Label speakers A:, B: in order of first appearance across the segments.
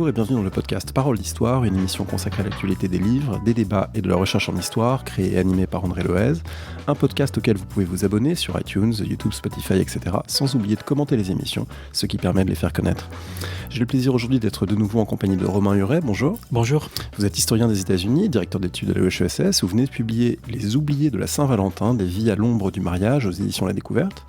A: Bonjour et bienvenue dans le podcast Parole d'Histoire, une émission consacrée à l'actualité des livres, des débats et de la recherche en histoire, créée et animée par André Loez, un podcast auquel vous pouvez vous abonner sur iTunes, YouTube, Spotify, etc., sans oublier de commenter les émissions, ce qui permet de les faire connaître. J'ai le plaisir aujourd'hui d'être de nouveau en compagnie de Romain Huret. Bonjour.
B: Bonjour.
A: Vous êtes historien des États-Unis, directeur d'études à l'EHESS, vous venez de publier Les oubliés de la Saint-Valentin, des vies à l'ombre du mariage aux éditions La Découverte.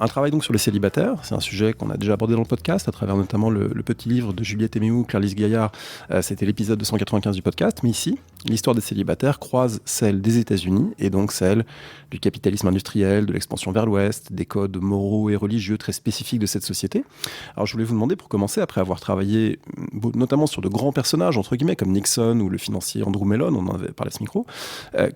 A: Un travail donc sur les célibataires, c'est un sujet qu'on a déjà abordé dans le podcast, à travers notamment le petit livre de Juliette Eméou, Claire-Lise Gaillard, c'était l'épisode 295 du podcast, mais ici, l'histoire des célibataires croise celle des États-Unis, et donc celle du capitalisme industriel, de l'expansion vers l'Ouest, des codes moraux et religieux très spécifiques de cette société. Alors je voulais vous demander, pour commencer, après avoir travaillé notamment sur de grands personnages, entre guillemets, comme Nixon ou le financier Andrew Mellon, on en avait parlé à ce micro,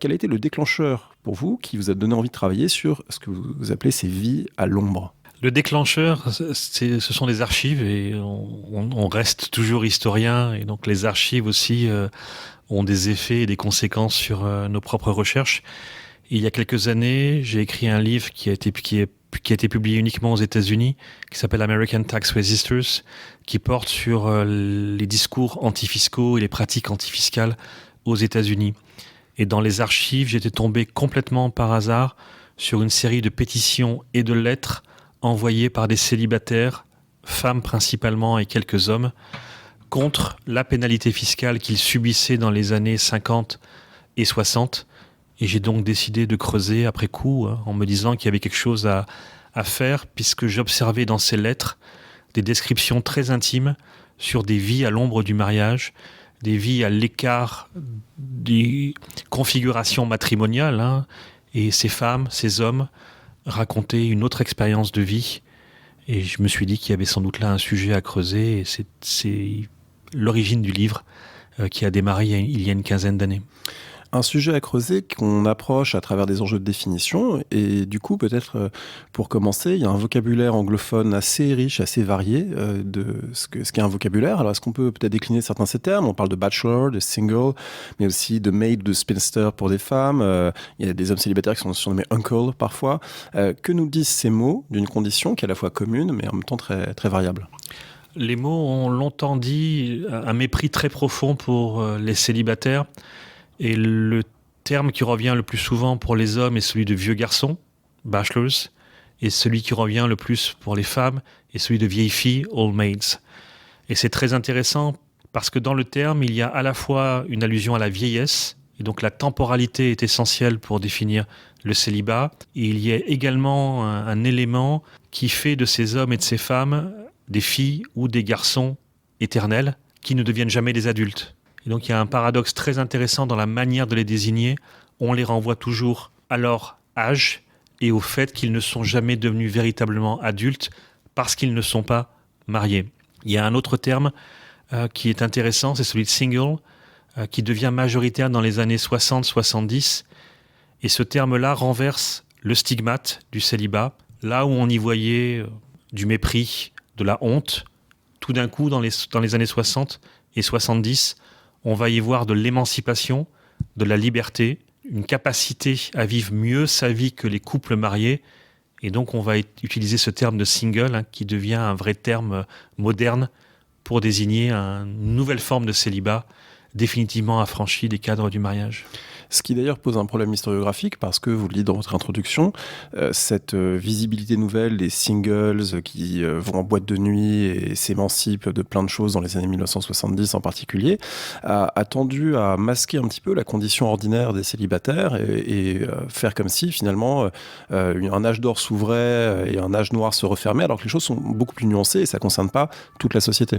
A: quel a été le déclencheur pour vous qui vous a donné envie de travailler sur ce que vous appelez ces vies à l'ombre?
B: Le déclencheur, ce sont les archives et on reste toujours historien et donc les archives aussi ont des effets et des conséquences sur nos propres recherches. Et il y a quelques années, j'ai écrit un livre qui a été publié uniquement aux États-Unis, qui s'appelle American Tax Resisters, qui porte sur les discours antifiscaux et les pratiques antifiscales aux États-Unis. Et dans les archives, j'étais tombé complètement par hasard sur une série de pétitions et de lettres envoyées par des célibataires, femmes principalement et quelques hommes, contre la pénalité fiscale qu'ils subissaient dans les années 50 et 60. Et j'ai donc décidé de creuser après coup, en me disant qu'il y avait quelque chose à faire, puisque j'observais dans ces lettres des descriptions très intimes sur des vies à l'ombre du mariage, des vies à l'écart des configurations matrimoniales, et ces femmes, ces hommes racontaient une autre expérience de vie. Et je me suis dit qu'il y avait sans doute là un sujet à creuser, et c'est l'origine du livre qui a démarré il y a une quinzaine d'années.
A: Un sujet à creuser qu'on approche à travers des enjeux de définition, et du coup peut-être pour commencer, il y a un vocabulaire anglophone assez riche, assez varié de ce qu'est un vocabulaire. Alors est-ce qu'on peut peut-être décliner certains de ces termes? On parle de bachelor, de single, mais aussi de maid, de spinster pour des femmes. Il y a des hommes célibataires qui sont surnommés uncle parfois. Que nous disent ces mots d'une condition qui est à la fois commune mais en même temps très, très variable?
B: Les mots ont longtemps dit un mépris très profond pour les célibataires. Et le terme qui revient le plus souvent pour les hommes est celui de vieux garçon, bachelors, et celui qui revient le plus pour les femmes est celui de vieilles filles, old maids. Et c'est très intéressant parce que dans le terme, il y a à la fois une allusion à la vieillesse, et donc la temporalité est essentielle pour définir le célibat, et il y a également un élément qui fait de ces hommes et de ces femmes des filles ou des garçons éternels qui ne deviennent jamais des adultes. Et donc il y a un paradoxe très intéressant dans la manière de les désigner. On les renvoie toujours à leur âge et au fait qu'ils ne sont jamais devenus véritablement adultes parce qu'ils ne sont pas mariés. Il y a un autre terme qui est intéressant, c'est celui de single, qui devient majoritaire dans les années 60-70. Et ce terme-là renverse le stigmate du célibat. Là où on y voyait du mépris, de la honte, tout d'un coup dans les années 60 et 70, on va y voir de l'émancipation, de la liberté, une capacité à vivre mieux sa vie que les couples mariés. Et donc, on va utiliser ce terme de single qui devient un vrai terme moderne pour désigner une nouvelle forme de célibat définitivement affranchie des cadres du mariage.
A: Ce qui d'ailleurs pose un problème historiographique parce que, vous le dites dans votre introduction, cette visibilité nouvelle des singles qui vont en boîte de nuit et s'émancipent de plein de choses dans les années 1970 en particulier, a tendu à masquer un petit peu la condition ordinaire des célibataires et faire comme si finalement un âge d'or s'ouvrait et un âge noir se refermait, alors que les choses sont beaucoup plus nuancées et ça ne concerne pas toute la société.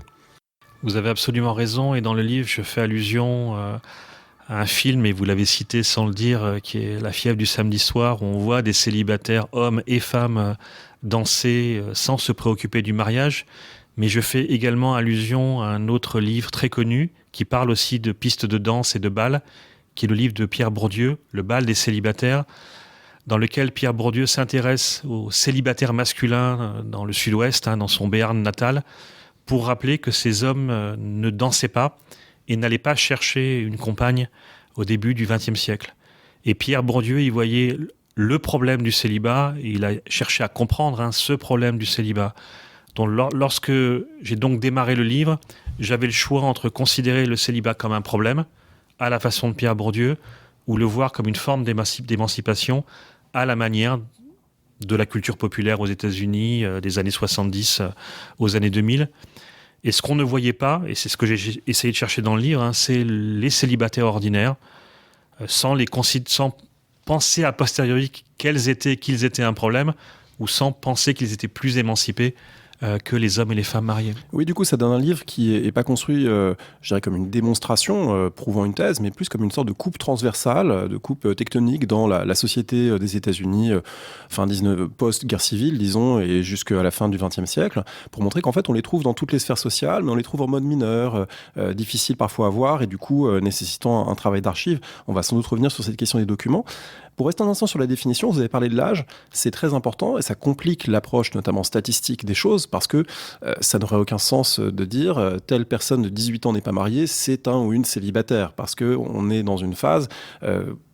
B: Vous avez absolument raison, et dans le livre, je fais allusion à un film, et vous l'avez cité sans le dire, qui est La fièvre du samedi soir, où on voit des célibataires, hommes et femmes, danser sans se préoccuper du mariage. Mais je fais également allusion à un autre livre très connu, qui parle aussi de pistes de danse et de bal, qui est le livre de Pierre Bourdieu, Le bal des célibataires, dans lequel Pierre Bourdieu s'intéresse aux célibataires masculins dans le sud-ouest, dans son Béarn natal, pour rappeler que ces hommes ne dansaient pas et n'allaient pas chercher une compagne au début du XXe siècle. Et Pierre Bourdieu y voyait le problème du célibat, et il a cherché à comprendre ce problème du célibat. Donc, lorsque j'ai donc démarré le livre, j'avais le choix entre considérer le célibat comme un problème, à la façon de Pierre Bourdieu, ou le voir comme une forme d'émancipation à la manière de la culture populaire aux États-Unis des années 70 aux années 2000. Et ce qu'on ne voyait pas, et c'est ce que j'ai essayé de chercher dans le livre, c'est les célibataires ordinaires, sans penser a posteriori qu'ils étaient un problème, ou sans penser qu'ils étaient plus émancipés que les hommes et les femmes mariés.
A: Oui, du coup, ça donne un livre qui n'est pas construit, je dirais, comme une démonstration prouvant une thèse, mais plus comme une sorte de coupe transversale, de coupe tectonique dans la société des États-Unis, post-guerre civile, disons, et jusqu'à la fin du XXe siècle, pour montrer qu'en fait, on les trouve dans toutes les sphères sociales, mais on les trouve en mode mineur, difficile parfois à voir, et du coup, nécessitant un travail d'archives. On va sans doute revenir sur cette question des documents. Pour rester un instant sur la définition, vous avez parlé de l'âge, c'est très important et ça complique l'approche notamment statistique des choses parce que ça n'aurait aucun sens de dire telle personne de 18 ans n'est pas mariée, c'est un ou une célibataire parce qu'on est dans une phase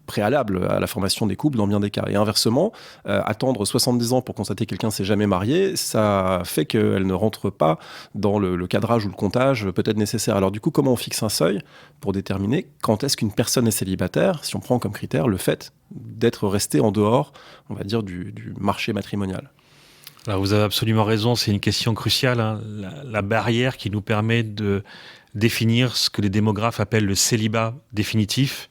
A: préalable à la formation des couples dans bien des cas. Et inversement, attendre 70 ans pour constater que quelqu'un s'est jamais marié, ça fait qu'elle ne rentre pas dans le cadrage ou le comptage peut-être nécessaire. Alors du coup, comment on fixe un seuil pour déterminer quand est-ce qu'une personne est célibataire, si on prend comme critère le fait d'être resté en dehors, on va dire, du marché matrimonial?
B: Alors vous avez absolument raison, c'est une question cruciale, la barrière qui nous permet de définir ce que les démographes appellent le célibat définitif.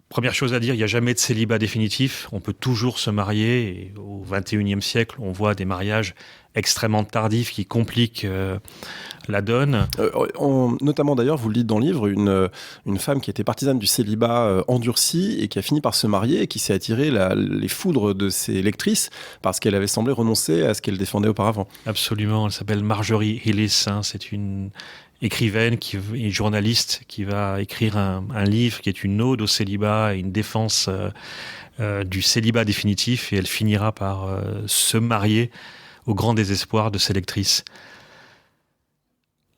B: Première chose à dire, il n'y a jamais de célibat définitif. On peut toujours se marier. Et au XXIe siècle, on voit des mariages extrêmement tardifs qui compliquent la donne.
A: Notamment d'ailleurs, vous le dites dans le livre, une femme qui était partisane du célibat endurci et qui a fini par se marier et qui s'est attiré les foudres de ses lectrices parce qu'elle avait semblé renoncer à ce qu'elle défendait auparavant.
B: Absolument, elle s'appelle Marjorie Hillis. C'est une écrivaine et journaliste qui va écrire un livre qui est une ode au célibat et une défense du célibat définitif, et elle finira par se marier au grand désespoir de ses lectrices.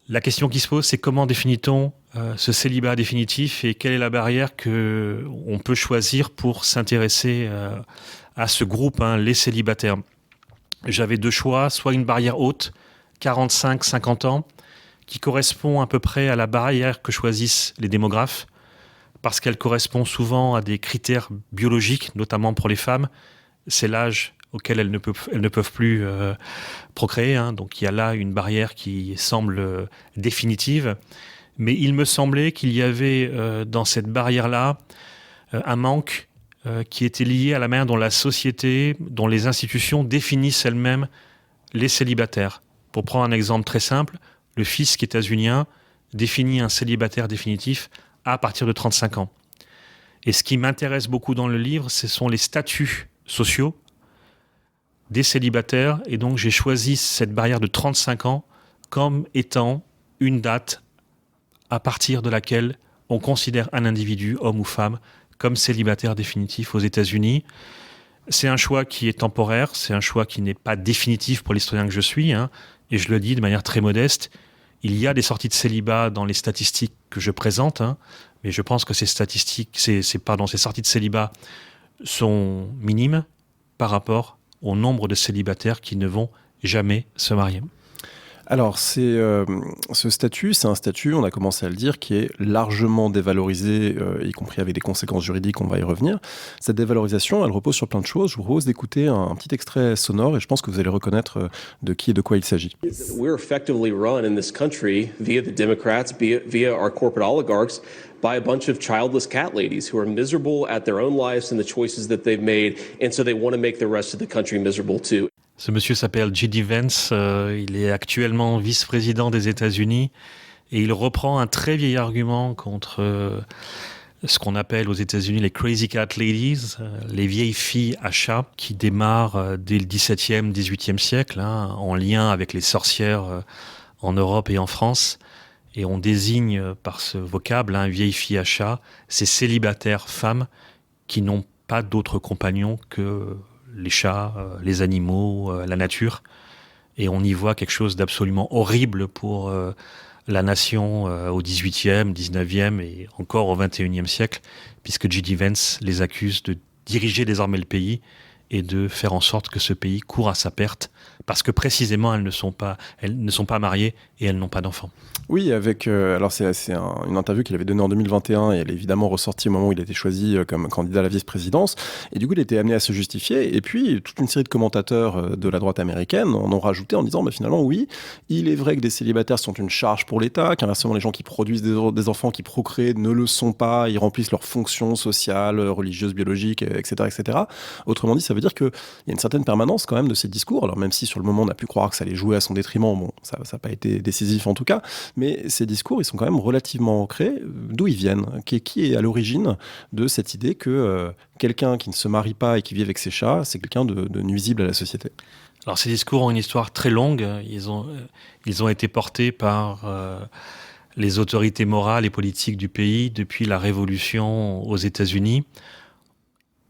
B: La question qui se pose, c'est comment définit-on ce célibat définitif et quelle est la barrière qu'on peut choisir pour s'intéresser à ce groupe, les célibataires. J'avais deux choix, soit une barrière haute, 45-50 ans, qui correspond à peu près à la barrière que choisissent les démographes, parce qu'elle correspond souvent à des critères biologiques, notamment pour les femmes. C'est l'âge auquel elles ne peuvent plus procréer. Donc il y a là une barrière qui semble définitive. Mais il me semblait qu'il y avait dans cette barrière-là un manque qui était lié à la manière dont la société, dont les institutions définissent elles-mêmes les célibataires. Pour prendre un exemple très simple, le fisc états-unien définit un célibataire définitif à partir de 35 ans. Et ce qui m'intéresse beaucoup dans le livre, ce sont les statuts sociaux des célibataires. Et donc, j'ai choisi cette barrière de 35 ans comme étant une date à partir de laquelle on considère un individu, homme ou femme, comme célibataire définitif aux États-Unis. C'est un choix qui est temporaire, c'est un choix qui n'est pas définitif pour l'historien que je suis, et je le dis de manière très modeste. Il y a des sorties de célibat dans les statistiques que je présente, mais je pense que ces sorties de célibat sont minimes par rapport au nombre de célibataires qui ne vont jamais se marier.
A: Alors, ce statut, c'est un statut, on a commencé à le dire, qui est largement dévalorisé, y compris avec des conséquences juridiques, on va y revenir. Cette dévalorisation, elle repose sur plein de choses. Je vous propose d'écouter un petit extrait sonore et je pense que vous allez reconnaître de qui et de quoi il s'agit.
C: We're effectively run in this country via the Democrats, via our corporate oligarchs, by a bunch of childless cat ladies who are miserable at their own lives and the choices that they've made, and so they want to make the rest of the country miserable too.
B: Ce monsieur s'appelle J.D. Vance, il est actuellement vice-président des États-Unis et il reprend un très vieil argument contre ce qu'on appelle aux États-Unis les crazy cat ladies, les vieilles filles à chat qui démarrent dès le XVIIe, XVIIIe siècle, en lien avec les sorcières en Europe et en France. Et on désigne par ce vocable, vieille fille à chat, ces célibataires femmes qui n'ont pas d'autres compagnons que les chats, les animaux, la nature. Et on y voit quelque chose d'absolument horrible pour la nation au XVIIIe, XIXe et encore au XXIe siècle, puisque J.D. Vance les accuse de diriger désormais le pays et de faire en sorte que ce pays court à sa perte parce que précisément elles ne sont pas mariées et elles n'ont pas d'enfants.
A: Oui, alors c'est une interview qu'il avait donnée en 2021 et elle est évidemment ressortie au moment où il a été choisi comme candidat à la vice-présidence. Et du coup, il était amené à se justifier. Et puis, toute une série de commentateurs de la droite américaine en ont rajouté en disant, finalement, oui, il est vrai que des célibataires sont une charge pour l'État, qu'inversement, les gens qui produisent des enfants qui procréent ne le sont pas, ils remplissent leurs fonctions sociales, religieuses, biologiques, etc., etc. Autrement dit, ça veut dire qu'il y a une certaine permanence quand même de ces discours. Alors même si sur le moment, on a pu croire que ça allait jouer à son détriment, bon, ça n'a pas été décisif en tout cas, mais ces discours, ils sont quand même relativement ancrés. D'où ils viennent ? Qui est à l'origine de cette idée que quelqu'un qui ne se marie pas et qui vit avec ses chats, c'est quelqu'un de nuisible à la société ?
B: Alors ces discours ont une histoire très longue. Ils ont été portés par les autorités morales et politiques du pays depuis la Révolution aux États-Unis.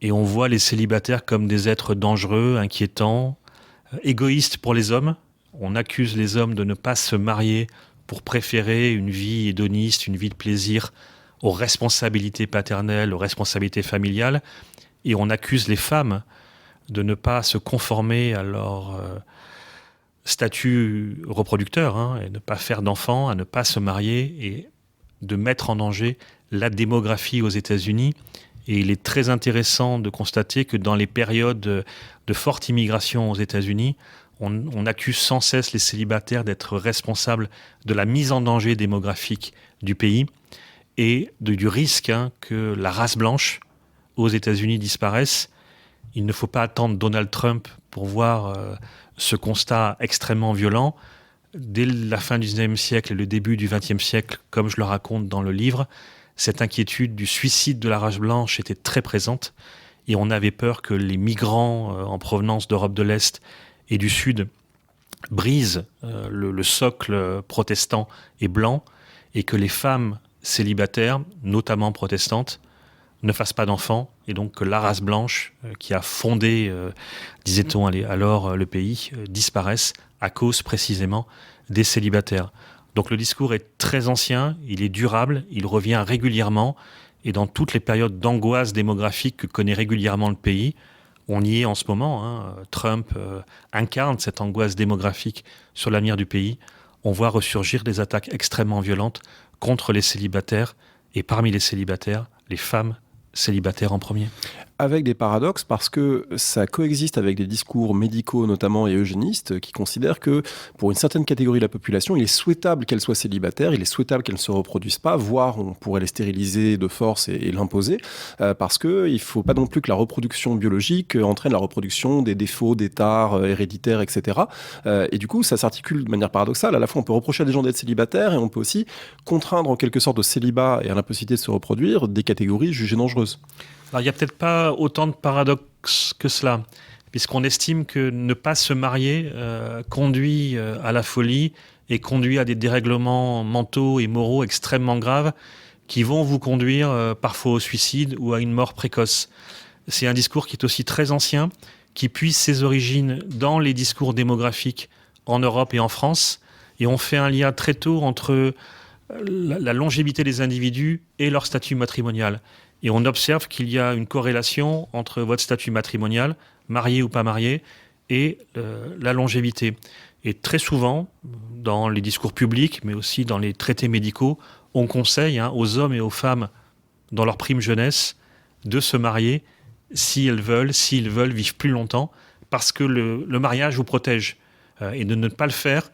B: Et on voit les célibataires comme des êtres dangereux, inquiétants, égoïstes pour les hommes. On accuse les hommes de ne pas se marier pour préférer une vie hédoniste, une vie de plaisir aux responsabilités paternelles, aux responsabilités familiales. Et on accuse les femmes de ne pas se conformer à leur statut reproducteur, et ne pas faire d'enfants, à ne pas se marier et de mettre en danger la démographie aux États-Unis. Et il est très intéressant de constater que dans les périodes de forte immigration aux États-Unis, on accuse sans cesse les célibataires d'être responsables de la mise en danger démographique du pays et du risque que la race blanche aux États-Unis disparaisse. Il ne faut pas attendre Donald Trump pour voir ce constat extrêmement violent. Dès la fin du XIXe siècle et le début du XXe siècle, comme je le raconte dans le livre, cette inquiétude du suicide de la race blanche était très présente et on avait peur que les migrants en provenance d'Europe de l'Est et du Sud brisent le socle protestant et blanc et que les femmes célibataires, notamment protestantes, ne fassent pas d'enfants et donc que la race blanche qui a fondé, disait-on alors, le pays, disparaisse à cause précisément des célibataires. Donc le discours est très ancien, il est durable, il revient régulièrement et dans toutes les périodes d'angoisse démographique que connaît régulièrement le pays, on y est en ce moment. Trump incarne cette angoisse démographique sur l'avenir du pays. On voit ressurgir des attaques extrêmement violentes contre les célibataires et parmi les célibataires, les femmes célibataires en premier.
A: Avec des paradoxes parce que ça coexiste avec des discours médicaux notamment et eugénistes qui considèrent que pour une certaine catégorie de la population, il est souhaitable qu'elle soit célibataire, il est souhaitable qu'elle ne se reproduise pas, voire on pourrait les stériliser de force et l'imposer, parce qu'il ne faut pas non plus que la reproduction biologique entraîne la reproduction des défauts, des tares héréditaires, etc. Et du coup, ça s'articule de manière paradoxale. À la fois, on peut reprocher à des gens d'être célibataires et on peut aussi contraindre en quelque sorte au célibat et à l'impossibilité de se reproduire des catégories jugées dangereuses.
B: Alors, il n'y a peut-être pas autant de paradoxes que cela, puisqu'on estime que ne pas se marier conduit à la folie et conduit à des dérèglements mentaux et moraux extrêmement graves qui vont vous conduire parfois au suicide ou à une mort précoce. C'est un discours qui est aussi très ancien, qui puise ses origines dans les discours démographiques en Europe et en France, et on fait un lien très tôt entre la longévité des individus et leur statut matrimonial. Et on observe qu'il y a une corrélation entre votre statut matrimonial, marié ou pas marié, et la longévité. Et très souvent, dans les discours publics, mais aussi dans les traités médicaux, on conseille aux hommes et aux femmes, dans leur prime jeunesse, de se marier s'ils veulent vivre plus longtemps, parce que le mariage vous protège. Et de ne pas le faire,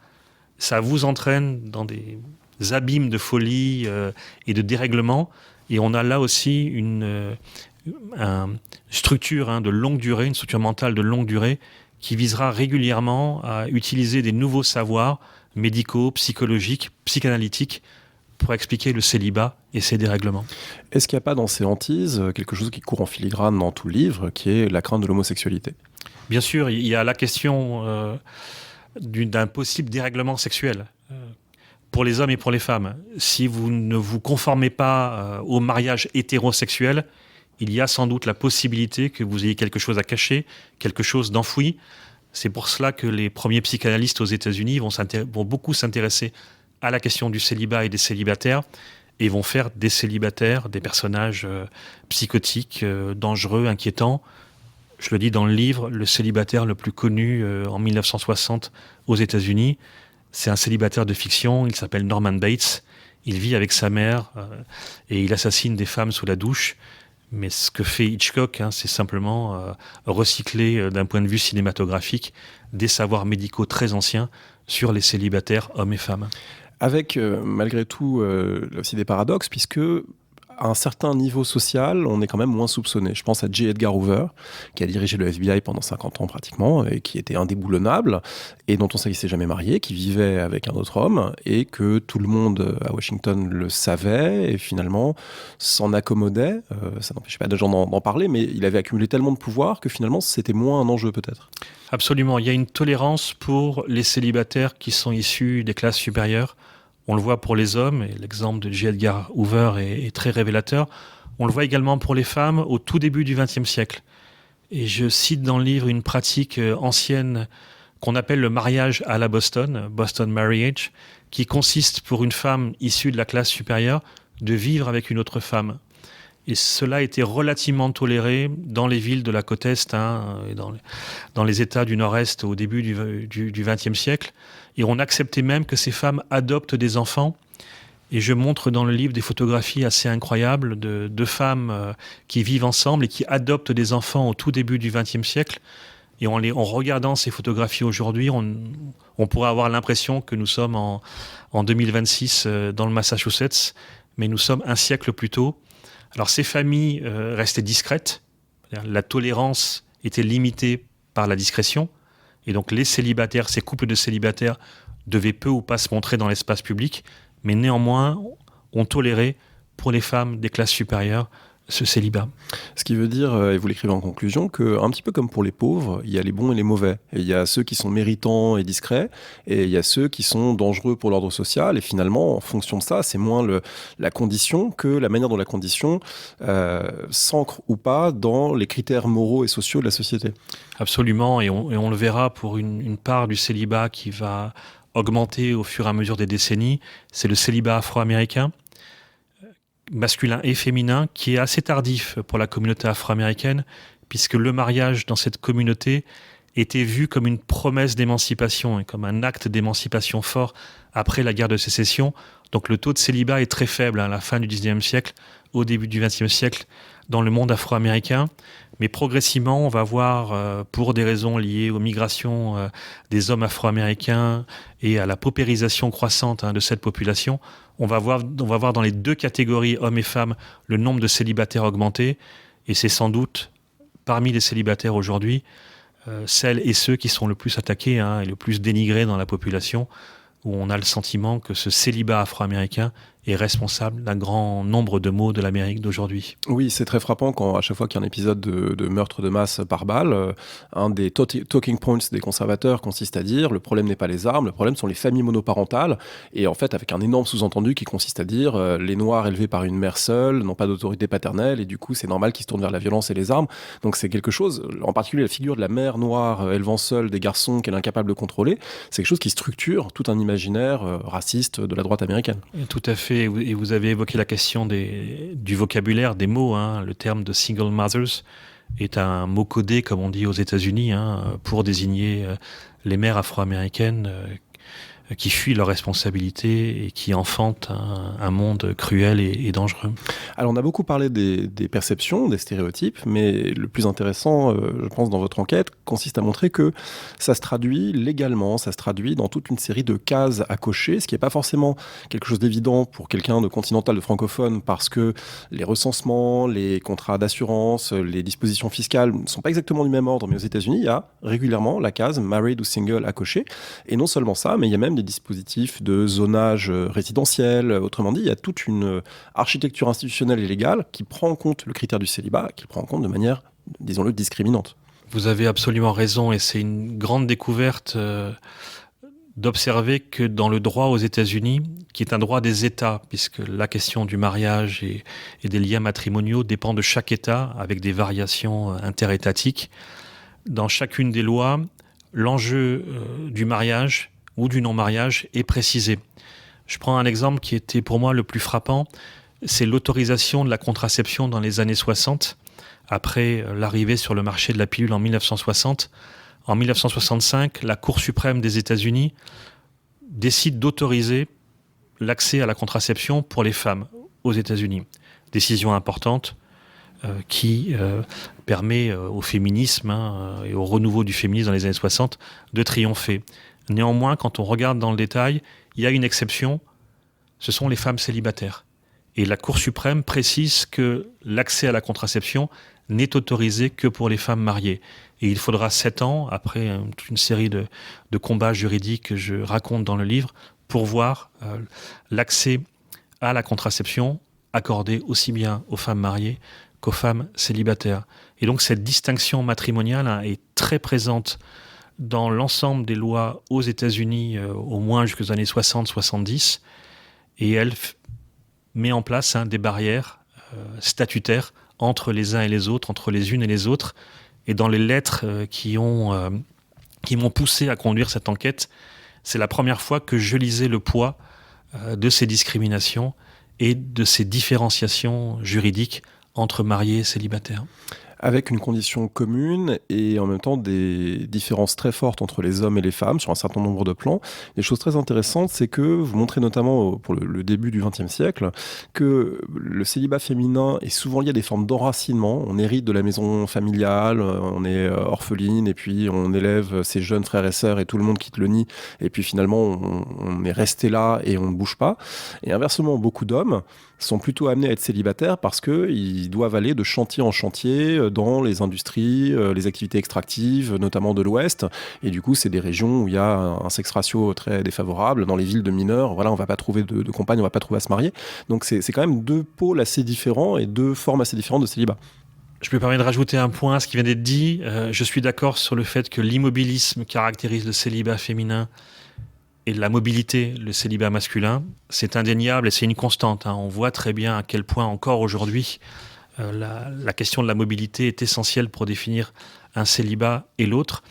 B: ça vous entraîne dans des abîmes de folie et de dérèglement. Et on a là aussi une structure de longue durée, une structure mentale de longue durée qui visera régulièrement à utiliser des nouveaux savoirs médicaux, psychologiques, psychanalytiques pour expliquer le célibat et ses dérèglements.
A: Est-ce qu'il n'y a pas dans ces hantises quelque chose qui court en filigrane dans tout le livre, qui est la crainte de l'homosexualité ?
B: Bien sûr, il y a la question d'un possible dérèglement sexuel. Pour les hommes et pour les femmes. Si vous ne vous conformez pas au mariage hétérosexuel, il y a sans doute la possibilité que vous ayez quelque chose à cacher, quelque chose d'enfoui. C'est pour cela que les premiers psychanalystes aux États-Unis vont beaucoup s'intéresser à la question du célibat et des célibataires et vont faire des célibataires des personnages psychotiques, dangereux, inquiétants. Je le dis dans le livre, le célibataire le plus connu en 1960 aux États-Unis, c'est un célibataire de fiction, il s'appelle Norman Bates. Il vit avec sa mère et il assassine des femmes sous la douche. Mais ce que fait Hitchcock, c'est simplement recycler d'un point de vue cinématographique des savoirs médicaux très anciens sur les célibataires hommes et femmes.
A: Avec malgré tout aussi des paradoxes, puisque à un certain niveau social, on est quand même moins soupçonné. Je pense à J. Edgar Hoover, qui a dirigé le FBI pendant 50 ans pratiquement, et qui était indéboulonnable, et dont on sait qu'il ne s'est jamais marié, qui vivait avec un autre homme, et que tout le monde à Washington le savait, et finalement s'en accommodait. Ça n'empêchait pas de gens d'en parler, mais il avait accumulé tellement de pouvoir que finalement c'était moins un enjeu peut-être.
B: Absolument, il y a une tolérance pour les célibataires qui sont issus des classes supérieures. On le voit pour les hommes, et l'exemple de J. Edgar Hoover est très révélateur. On le voit également pour les femmes au tout début du XXe siècle. Et je cite dans le livre une pratique ancienne qu'on appelle le mariage à la Boston marriage, qui consiste pour une femme issue de la classe supérieure de vivre avec une autre femme. Et cela était relativement toléré dans les villes de la côte Est, et dans les États du Nord-Est au début du XXe siècle. Et on acceptait même que ces femmes adoptent des enfants. Et je montre dans le livre des photographies assez incroyables de deux femmes qui vivent ensemble et qui adoptent des enfants au tout début du XXe siècle. Et en regardant ces photographies aujourd'hui, on pourrait avoir l'impression que nous sommes en 2026 dans le Massachusetts, mais nous sommes un siècle plus tôt. Alors ces familles restaient discrètes, la tolérance était limitée par la discrétion, et donc les célibataires, ces couples de célibataires devaient peu ou pas se montrer dans l'espace public, mais néanmoins on tolérait pour les femmes des classes supérieures ce célibat.
A: Ce qui veut dire, et vous l'écrivez en conclusion, qu'un petit peu comme pour les pauvres, il y a les bons et les mauvais. Et il y a ceux qui sont méritants et discrets, et il y a ceux qui sont dangereux pour l'ordre social. Et finalement, en fonction de ça, c'est moins la condition que la manière dont la condition s'ancre ou pas dans les critères moraux et sociaux de la société.
B: Absolument, et on le verra pour une part du célibat qui va augmenter au fur et à mesure des décennies, c'est le célibat afro-américain, masculin et féminin, qui est assez tardif pour la communauté afro-américaine, puisque le mariage dans cette communauté était vu comme une promesse d'émancipation et comme un acte d'émancipation fort après la guerre de sécession. Donc le taux de célibat est très faible à la fin du XIXe siècle, au début du XXe siècle, dans le monde afro-américain. Mais progressivement, on va voir, pour des raisons liées aux migrations des hommes afro-américains et à la paupérisation croissante de cette population, on va voir dans les deux catégories, hommes et femmes, le nombre de célibataires augmenter. Et c'est sans doute, parmi les célibataires aujourd'hui, celles et ceux qui sont le plus attaqués et le plus dénigrés dans la population, où on a le sentiment que ce célibat afro-américain est responsable d'un grand nombre de maux de l'Amérique d'aujourd'hui.
A: Oui, c'est très frappant quand à chaque fois qu'il y a un épisode de meurtre de masse par balle, un des talking points des conservateurs consiste à dire le problème n'est pas les armes, le problème sont les familles monoparentales, et en fait avec un énorme sous-entendu qui consiste à dire les Noirs élevés par une mère seule n'ont pas d'autorité paternelle, et du coup c'est normal qu'ils se tournent vers la violence et les armes. Donc c'est quelque chose, en particulier la figure de la mère noire élevant seule des garçons qu'elle est incapable de contrôler, c'est quelque chose qui structure tout un imaginaire raciste de la droite américaine.
B: Tout à fait. Et vous avez évoqué la question du vocabulaire, des mots. Le terme de single mothers est un mot codé, comme on dit aux États-Unis, pour désigner les mères afro-américaines qui fuient leurs responsabilités et qui enfantent un monde cruel et dangereux.
A: Alors on a beaucoup parlé des perceptions, des stéréotypes, mais le plus intéressant, je pense, dans votre enquête, consiste à montrer que ça se traduit légalement, ça se traduit dans toute une série de cases à cocher, ce qui n'est pas forcément quelque chose d'évident pour quelqu'un de continental, de francophone, parce que les recensements, les contrats d'assurance, les dispositions fiscales ne sont pas exactement du même ordre, mais aux États-Unis, il y a régulièrement la case married ou single à cocher, et non seulement ça, mais il y a même des dispositifs de zonage résidentiel. Autrement dit, il y a toute une architecture institutionnelle et légale qui prend en compte le critère du célibat, qui prend en compte de manière, disons-le, discriminante.
B: Vous avez absolument raison, et c'est une grande découverte d'observer que dans le droit aux États-Unis, qui est un droit des États, puisque la question du mariage et des liens matrimoniaux dépend de chaque État, avec des variations interétatiques, dans chacune des lois, l'enjeu du mariage ou du non-mariage est précisé. Je prends un exemple qui était pour moi le plus frappant, c'est l'autorisation de la contraception dans les années 60, après l'arrivée sur le marché de la pilule en 1960. En 1965, la Cour suprême des États-Unis décide d'autoriser l'accès à la contraception pour les femmes aux États-Unis. Décision importante qui permet au féminisme et au renouveau du féminisme dans les années 60 de triompher. Néanmoins, quand on regarde dans le détail, il y a une exception, ce sont les femmes célibataires. Et la Cour suprême précise que l'accès à la contraception n'est autorisé que pour les femmes mariées. Et il faudra 7 ans, après toute une série de combats juridiques que je raconte dans le livre, pour voir l'accès à la contraception accordé aussi bien aux femmes mariées qu'aux femmes célibataires. Et donc cette distinction matrimoniale est très présente dans l'ensemble des lois aux États-Unis, au moins jusqu'aux années 60-70, et elle met en place des barrières statutaires entre les uns et les autres, entre les unes et les autres. Et dans les lettres qui m'ont poussé à conduire cette enquête, c'est la première fois que je lisais le poids de ces discriminations et de ces différenciations juridiques entre mariés et célibataires.
A: Avec une condition commune et en même temps des différences très fortes entre les hommes et les femmes sur un certain nombre de plans. Des choses très intéressantes, c'est que vous montrez notamment pour le début du XXe siècle que le célibat féminin est souvent lié à des formes d'enracinement. On hérite de la maison familiale, on est orpheline et puis on élève ses jeunes frères et sœurs et tout le monde quitte le nid et puis finalement on est resté là et on ne bouge pas. Et inversement, beaucoup d'hommes sont plutôt amenés à être célibataires parce qu'ils doivent aller de chantier en chantier dans les industries, les activités extractives, notamment de l'Ouest. Et du coup, c'est des régions où il y a un sexe ratio très défavorable. Dans les villes de mineurs, voilà, on ne va pas trouver de compagne, on ne va pas trouver à se marier. Donc c'est quand même 2 pôles assez différents et 2 formes assez différentes de célibat.
B: Je me permets de rajouter un point à ce qui vient d'être dit. Je suis d'accord sur le fait que l'immobilisme caractérise le célibat féminin et la mobilité, le célibat masculin. C'est indéniable et c'est une constante. On voit très bien à quel point encore aujourd'hui la question de la mobilité est essentielle pour définir un célibat et l'autre.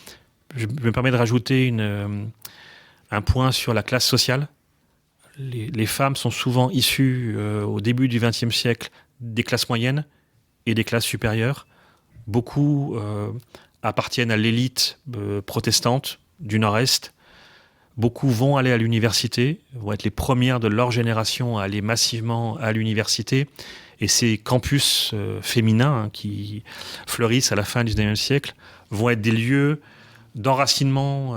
B: Je me permets de rajouter un point sur la classe sociale. Les femmes sont souvent issues au début du XXe siècle des classes moyennes et des classes supérieures. Beaucoup appartiennent à l'élite protestante du Nord-Est. Beaucoup vont aller à l'université, vont être les premières de leur génération à aller massivement à l'université. Et ces campus féminins qui fleurissent à la fin du XIXe siècle vont être des lieux d'enracinement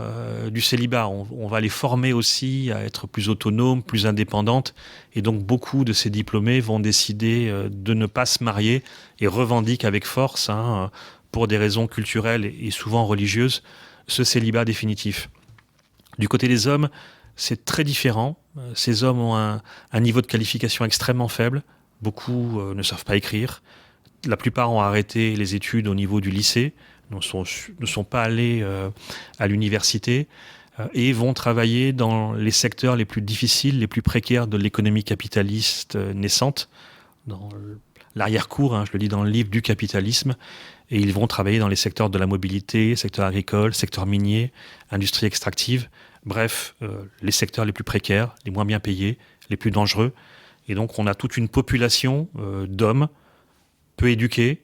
B: du célibat. On va les former aussi à être plus autonomes, plus indépendantes. Et donc beaucoup de ces diplômés vont décider de ne pas se marier et revendiquent avec force, pour des raisons culturelles et souvent religieuses, ce célibat définitif. Du côté des hommes, c'est très différent. Ces hommes ont un niveau de qualification extrêmement faible. Beaucoup ne savent pas écrire. La plupart ont arrêté les études au niveau du lycée, ne sont pas allés à l'université et vont travailler dans les secteurs les plus difficiles, les plus précaires de l'économie capitaliste naissante, dans l'arrière-cour, je le dis dans le livre, du capitalisme. Et ils vont travailler dans les secteurs de la mobilité, secteur agricole, secteur minier, industrie extractive. Bref, les secteurs les plus précaires, les moins bien payés, les plus dangereux. Et donc, on a toute une population d'hommes peu éduqués,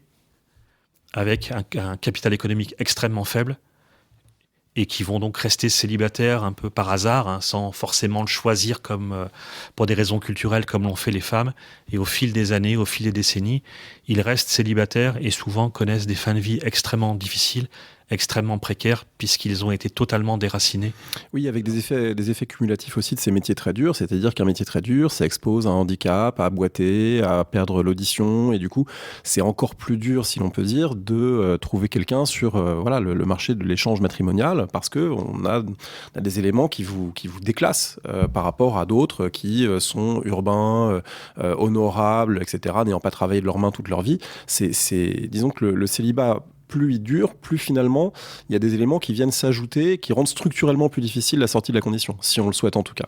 B: avec un capital économique extrêmement faible, et qui vont donc rester célibataires un peu par hasard, sans forcément le choisir comme, pour des raisons culturelles comme l'ont fait les femmes. Et au fil des années, au fil des décennies, ils restent célibataires et souvent connaissent des fins de vie extrêmement difficiles, extrêmement précaires, puisqu'ils ont été totalement déracinés.
A: Oui, avec des effets cumulatifs aussi de ces métiers très durs, c'est-à-dire qu'un métier très dur, ça expose à un handicap, à boiter, à perdre l'audition, et du coup, c'est encore plus dur, si l'on peut dire, de trouver quelqu'un sur le marché de l'échange matrimonial, parce qu'on a des éléments qui vous déclassent par rapport à d'autres qui sont urbains, honorables, etc., n'ayant pas travaillé de leurs mains toute leur vie. Disons que le célibat, plus il dure, plus finalement, il y a des éléments qui viennent s'ajouter, qui rendent structurellement plus difficile la sortie de la condition, si on le souhaite en tout cas.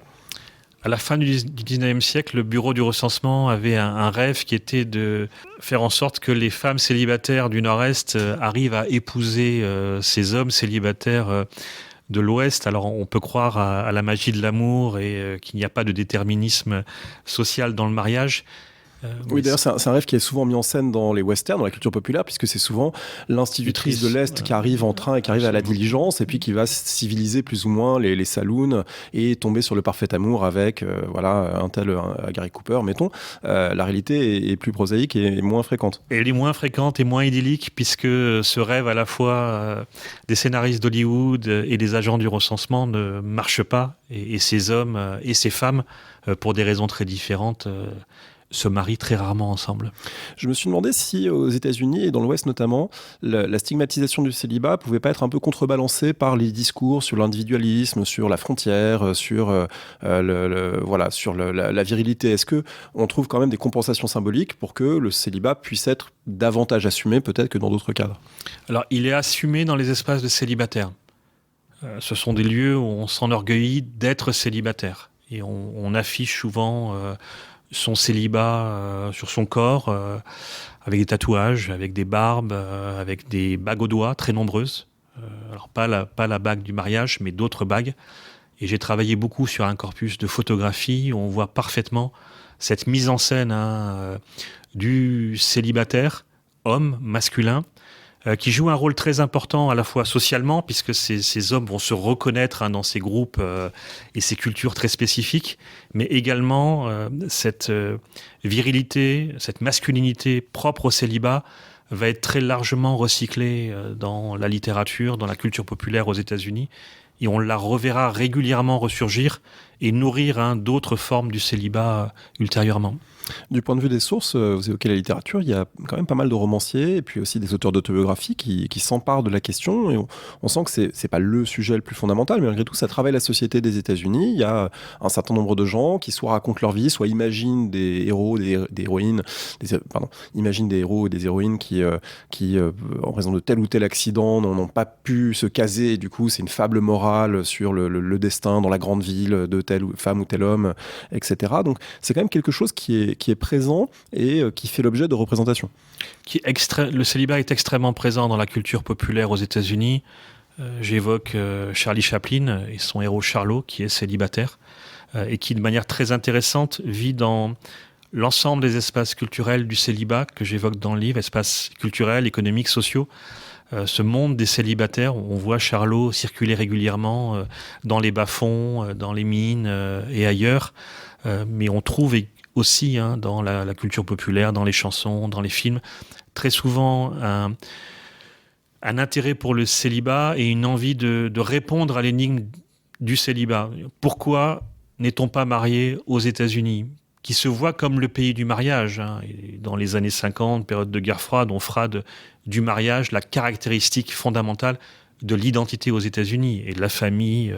B: À la fin du 19e siècle, le bureau du recensement avait un rêve qui était de faire en sorte que les femmes célibataires du Nord-Est arrivent à épouser ces hommes célibataires de l'Ouest. Alors on peut croire à la magie de l'amour et qu'il n'y a pas de déterminisme social dans le mariage.
A: Oui, d'ailleurs, c'est un rêve qui est souvent mis en scène dans les westerns, dans la culture populaire, puisque c'est souvent l'institutrice de l'Est qui arrive en train et qui arrive à la diligence, et puis qui va civiliser plus ou moins les saloons et tomber sur le parfait amour avec un tel Gary Cooper, mettons. La réalité est plus prosaïque et moins fréquente.
B: Et elle est moins fréquente et moins idyllique, puisque ce rêve à la fois des scénaristes d'Hollywood et des agents du recensement ne marche pas, et ces hommes et ces femmes, pour des raisons très différentes, se marient très rarement ensemble.
A: Je me suis demandé si aux États-Unis et dans l'Ouest notamment, la stigmatisation du célibat pouvait pas être un peu contrebalancée par les discours sur l'individualisme, sur la frontière, sur la virilité. Est-ce que on trouve quand même des compensations symboliques pour que le célibat puisse être davantage assumé peut-être que dans d'autres cadres?
B: Alors, il est assumé dans les espaces de célibataires. Ce sont des lieux où on s'enorgueillit d'être célibataire. Et on affiche souvent son célibat sur son corps, avec des tatouages, avec des barbes, avec des bagues aux doigts très nombreuses. Alors pas la bague du mariage, mais d'autres bagues. Et j'ai travaillé beaucoup sur un corpus de photographie où on voit parfaitement cette mise en scène du célibataire, homme, masculin, qui joue un rôle très important à la fois socialement, puisque ces hommes vont se reconnaître dans ces groupes et ces cultures très spécifiques, mais également cette virilité, cette masculinité propre au célibat va être très largement recyclée dans la littérature, dans la culture populaire aux États-Unis, et on la reverra régulièrement ressurgir et nourrir d'autres formes du célibat ultérieurement.
A: Du point de vue des sources, vous évoquez la littérature, il y a quand même pas mal de romanciers et puis aussi des auteurs d'autobiographie qui s'emparent de la question, et on sent que c'est pas le sujet le plus fondamental, mais malgré tout ça travaille la société des États-Unis. Il y a un certain nombre de gens qui soit racontent leur vie, soit imaginent des héros, des héroïnes, imaginent des héros et des héroïnes qui en raison de tel ou tel accident n'ont pas pu se caser, et du coup c'est une fable morale sur le destin dans la grande ville de telle femme ou tel homme, etc. Donc c'est quand même quelque chose qui est présent et qui fait l'objet de représentations.
B: Le célibat est extrêmement présent dans la culture populaire aux États-Unis. J'évoque Charlie Chaplin et son héros Charlot, qui est célibataire et qui, de manière très intéressante, vit dans l'ensemble des espaces culturels du célibat que j'évoque dans le livre, espaces culturels, économiques, sociaux. Ce monde des célibataires, on voit Charlot circuler régulièrement dans les bas-fonds, dans les mines et ailleurs, mais on trouve aussi dans la culture populaire, dans les chansons, dans les films, très souvent un intérêt pour le célibat et une envie de répondre à l'énigme du célibat. Pourquoi n'est-on pas marié aux États-Unis, qui se voit comme le pays du mariage, Et dans les années 50, période de guerre froide, on fera du mariage la caractéristique fondamentale de l'identité aux États-Unis et de la famille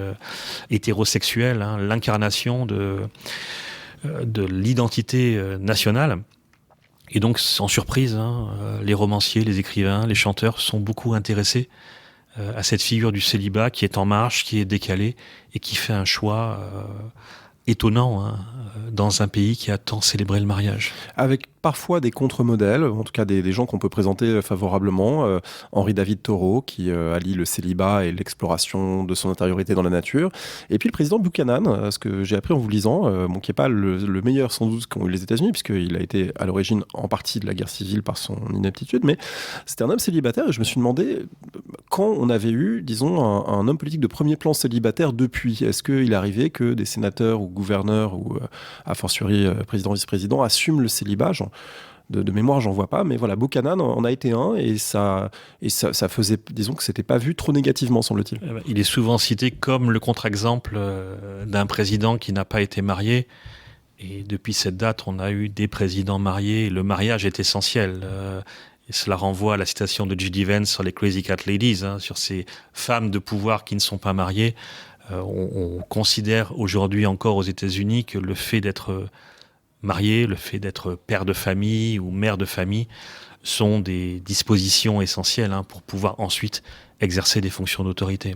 B: hétérosexuelle, l'incarnation de l'identité nationale. Et donc, sans surprise, les romanciers, les écrivains, les chanteurs sont beaucoup intéressés à cette figure du célibat qui est en marche, qui est décalée et qui fait un choix étonnant dans un pays qui a tant célébré le mariage.
A: Avec parfois des contre-modèles, en tout cas des gens qu'on peut présenter favorablement. Henri David Thoreau, qui allie le célibat et l'exploration de son intériorité dans la nature. Et puis le président Buchanan, ce que j'ai appris en vous lisant, qui n'est pas le meilleur sans doute qu'ont eu les États-Unis, puisqu'il a été à l'origine en partie de la guerre civile par son inaptitude, mais c'était un homme célibataire, et je me suis demandé quand on avait eu, disons, un homme politique de premier plan célibataire depuis. Est-ce qu'il arrivait que des sénateurs ou gouverneurs ou a fortiori président, vice-président assument le célibat? De mémoire, j'en vois pas, mais voilà, Buchanan en a été un, et ça faisait, disons que c'était pas vu trop négativement, semble-t-il.
B: Il est souvent cité comme le contre-exemple d'un président qui n'a pas été marié, et depuis cette date, on a eu des présidents mariés. Le mariage est essentiel. Et cela renvoie à la citation de Judy Vance sur les Crazy Cat Ladies, sur ces femmes de pouvoir qui ne sont pas mariées. On considère aujourd'hui encore aux États-Unis que le fait d'être marié, le fait d'être père de famille ou mère de famille sont des dispositions essentielles pour pouvoir ensuite exercer des fonctions d'autorité.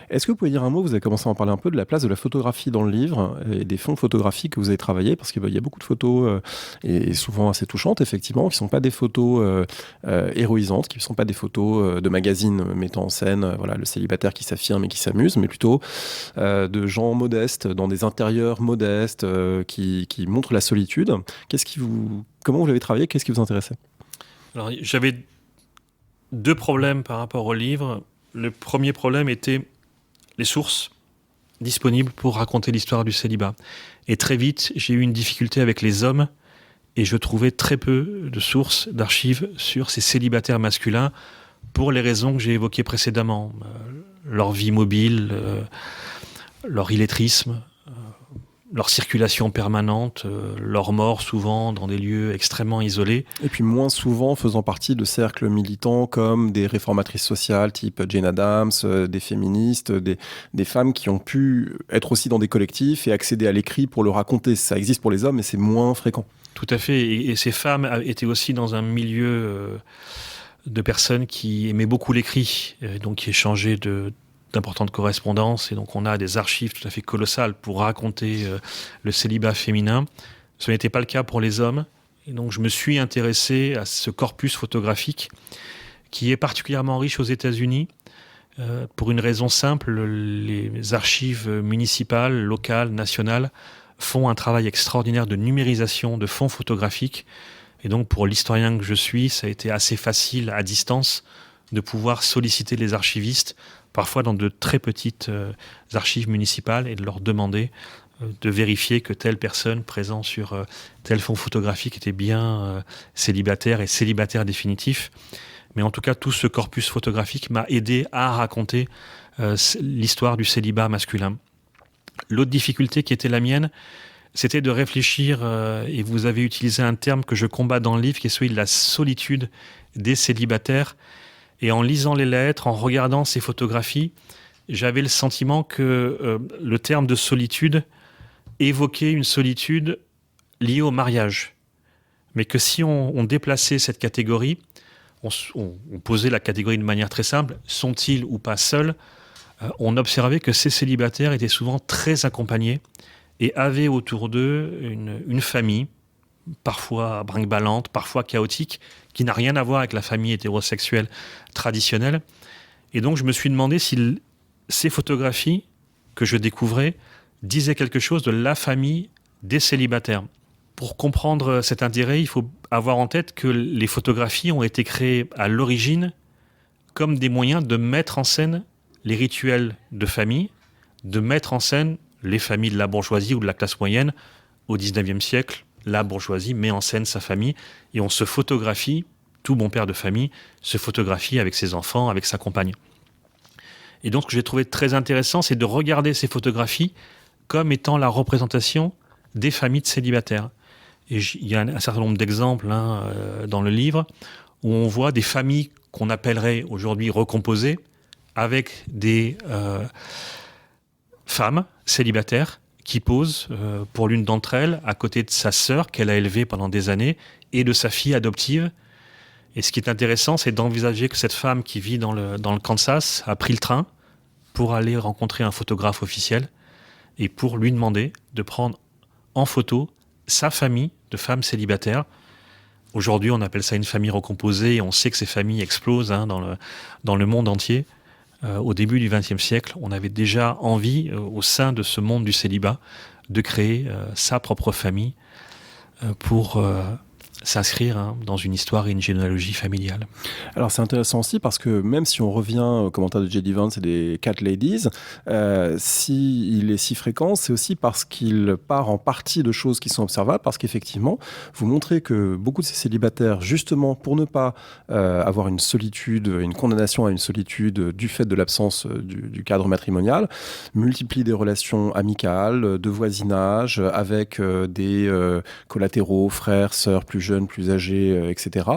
A: Est-ce que vous pouvez dire un mot, vous avez commencé à en parler un peu, de la place de la photographie dans le livre et des fonds photographiques que vous avez travaillés, parce qu'il y a beaucoup de photos, et souvent assez touchantes, effectivement, qui ne sont pas des photos héroïsantes, qui ne sont pas des photos de magazines mettant en scène voilà, le célibataire qui s'affirme et qui s'amuse, mais plutôt de gens modestes, dans des intérieurs modestes, qui montrent la solitude. Comment vous l'avez travaillé? Qu'est-ce qui vous intéressait?
B: Alors, j'avais 2 problèmes par rapport au livre. Le premier problème était les sources disponibles pour raconter l'histoire du célibat. Et très vite, j'ai eu une difficulté avec les hommes et je trouvais très peu de sources, d'archives sur ces célibataires masculins pour les raisons que j'ai évoquées précédemment. Leur vie mobile, leur illettrisme, leur circulation permanente, leur mort souvent dans des lieux extrêmement isolés.
A: Et puis moins souvent faisant partie de cercles militants comme des réformatrices sociales type Jane Addams, des féministes, des femmes qui ont pu être aussi dans des collectifs et accéder à l'écrit pour le raconter. Ça existe pour les hommes, mais c'est moins fréquent.
B: Tout à fait. Et ces femmes étaient aussi dans un milieu de personnes qui aimaient beaucoup l'écrit, donc qui échangeaient d'importantes correspondances, et donc on a des archives tout à fait colossales pour raconter le célibat féminin. Ce n'était pas le cas pour les hommes, et donc je me suis intéressé à ce corpus photographique qui est particulièrement riche aux États-Unis, pour une raison simple: les archives municipales, locales, nationales font un travail extraordinaire de numérisation de fonds photographiques, et donc pour l'historien que je suis, ça a été assez facile à distance de pouvoir solliciter les archivistes, parfois dans de très petites archives municipales, et de leur demander de vérifier que telle personne présente sur tel fonds photographique était bien célibataire et célibataire définitif. Mais en tout cas, tout ce corpus photographique m'a aidé à raconter l'histoire du célibat masculin. L'autre difficulté qui était la mienne, c'était de réfléchir, et vous avez utilisé un terme que je combats dans le livre, qui est celui de la solitude des célibataires. Et en lisant les lettres, en regardant ces photographies, j'avais le sentiment que le terme de solitude évoquait une solitude liée au mariage. Mais que si on déplaçait cette catégorie, on posait la catégorie de manière très simple, sont-ils ou pas seuls, on observait que ces célibataires étaient souvent très accompagnés et avaient autour d'eux une famille, parfois brinque-ballante, parfois chaotique, qui n'a rien à voir avec la famille hétérosexuelle traditionnelle. Et donc je me suis demandé si ces photographies que je découvrais disaient quelque chose de la famille des célibataires. Pour comprendre cet intérêt, il faut avoir en tête que les photographies ont été créées à l'origine comme des moyens de mettre en scène les rituels de famille, de mettre en scène les familles de la bourgeoisie ou de la classe moyenne. Au XIXe siècle, la bourgeoisie met en scène sa famille et on se photographie, tout bon père de famille se photographie avec ses enfants, avec sa compagne. Et donc ce que j'ai trouvé très intéressant, c'est de regarder ces photographies comme étant la représentation des familles de célibataires. Et il y a un certain nombre d'exemples dans le livre où on voit des familles qu'on appellerait aujourd'hui recomposées, avec des femmes célibataires qui posent pour l'une d'entre elles à côté de sa sœur qu'elle a élevée pendant des années et de sa fille adoptive. Et ce qui est intéressant, c'est d'envisager que cette femme qui vit dans le Kansas a pris le train pour aller rencontrer un photographe officiel et pour lui demander de prendre en photo sa famille de femmes célibataires. Aujourd'hui, on appelle ça une famille recomposée, et on sait que ces familles explosent dans le monde entier. Au début du XXe siècle, on avait déjà envie, au sein de ce monde du célibat, de créer sa propre famille pour s'inscrire dans une histoire et une généalogie familiale.
A: Alors c'est intéressant aussi parce que même si on revient au commentaire de J.D. Vance et des Cat Ladies, s'il est si fréquent, c'est aussi parce qu'il part en partie de choses qui sont observables, parce qu'effectivement, vous montrez que beaucoup de ces célibataires, justement pour ne pas avoir une solitude, une condamnation à une solitude du fait de l'absence du cadre matrimonial, multiplient des relations amicales, de voisinage, avec des collatéraux, frères, sœurs plus jeunes, plus âgés, etc.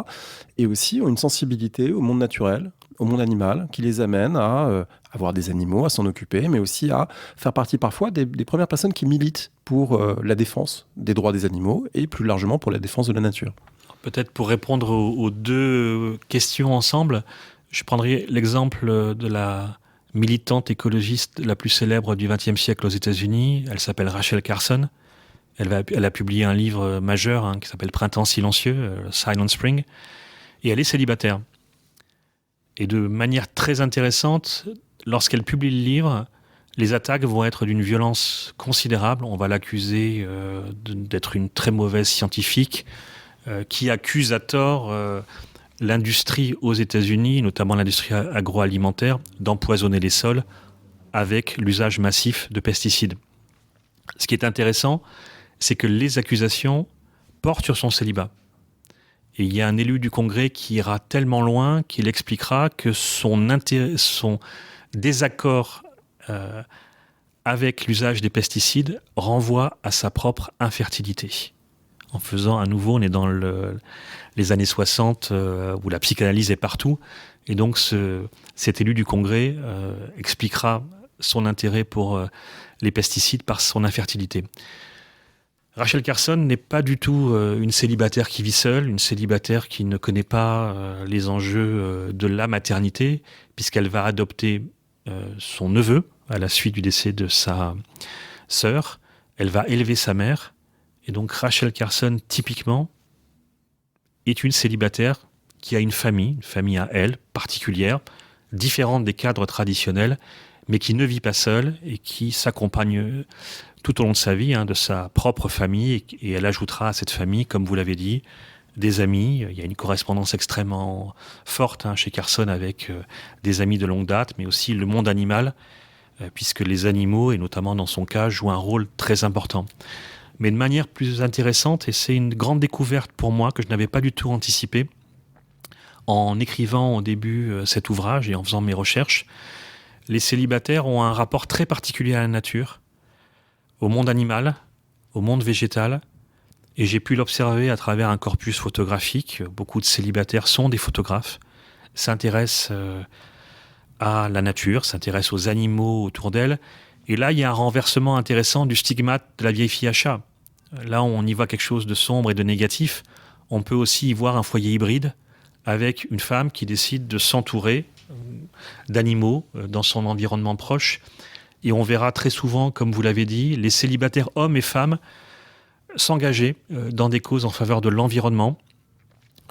A: Et aussi ont une sensibilité au monde naturel, au monde animal, qui les amène à avoir des animaux, à s'en occuper, mais aussi à faire partie parfois des premières personnes qui militent pour la défense des droits des animaux et plus largement pour la défense de la nature.
B: Peut-être pour répondre aux 2 questions ensemble, je prendrai l'exemple de la militante écologiste la plus célèbre du XXe siècle aux États-Unis. Elle s'appelle Rachel Carson. Elle a publié un livre majeur qui s'appelle Printemps silencieux, Silent Spring, et elle est célibataire. Et de manière très intéressante, lorsqu'elle publie le livre, les attaques vont être d'une violence considérable. On va l'accuser d'être une très mauvaise scientifique qui accuse à tort l'industrie aux États-Unis, notamment l'industrie agroalimentaire, d'empoisonner les sols avec l'usage massif de pesticides. Ce qui est intéressant, c'est que les accusations portent sur son célibat. Et il y a un élu du Congrès qui ira tellement loin qu'il expliquera que son désaccord avec l'usage des pesticides renvoie à sa propre infertilité. En faisant, à nouveau, on est dans les années 60 où la psychanalyse est partout. Et donc cet élu du Congrès expliquera son intérêt pour les pesticides par son infertilité. Rachel Carson n'est pas du tout une célibataire qui vit seule, une célibataire qui ne connaît pas les enjeux de la maternité, puisqu'elle va adopter son neveu à la suite du décès de sa sœur. Elle va élever sa mère. Et donc Rachel Carson, typiquement, est une célibataire qui a une famille à elle, particulière, différente des cadres traditionnels, mais qui ne vit pas seule et qui s'accompagne tout au long de sa vie de sa propre famille. Et elle ajoutera à cette famille, comme vous l'avez dit, des amis. Il y a une correspondance extrêmement forte chez Carson avec des amis de longue date, mais aussi le monde animal, puisque les animaux, et notamment dans son cas, jouent un rôle très important. Mais de manière plus intéressante, et c'est une grande découverte pour moi que je n'avais pas du tout anticipé, en écrivant au début cet ouvrage et en faisant mes recherches, les célibataires ont un rapport très particulier à la nature, au monde animal, au monde végétal, et j'ai pu l'observer à travers un corpus photographique. Beaucoup de célibataires sont des photographes, s'intéressent à la nature, s'intéressent aux animaux autour d'elle, et là il y a un renversement intéressant du stigmate de la vieille fille à chat. Là on y voit quelque chose de sombre et de négatif. On peut aussi y voir un foyer hybride avec une femme qui décide de s'entourer d'animaux dans son environnement proche. Et on verra très souvent, comme vous l'avez dit, les célibataires hommes et femmes s'engager dans des causes en faveur de l'environnement,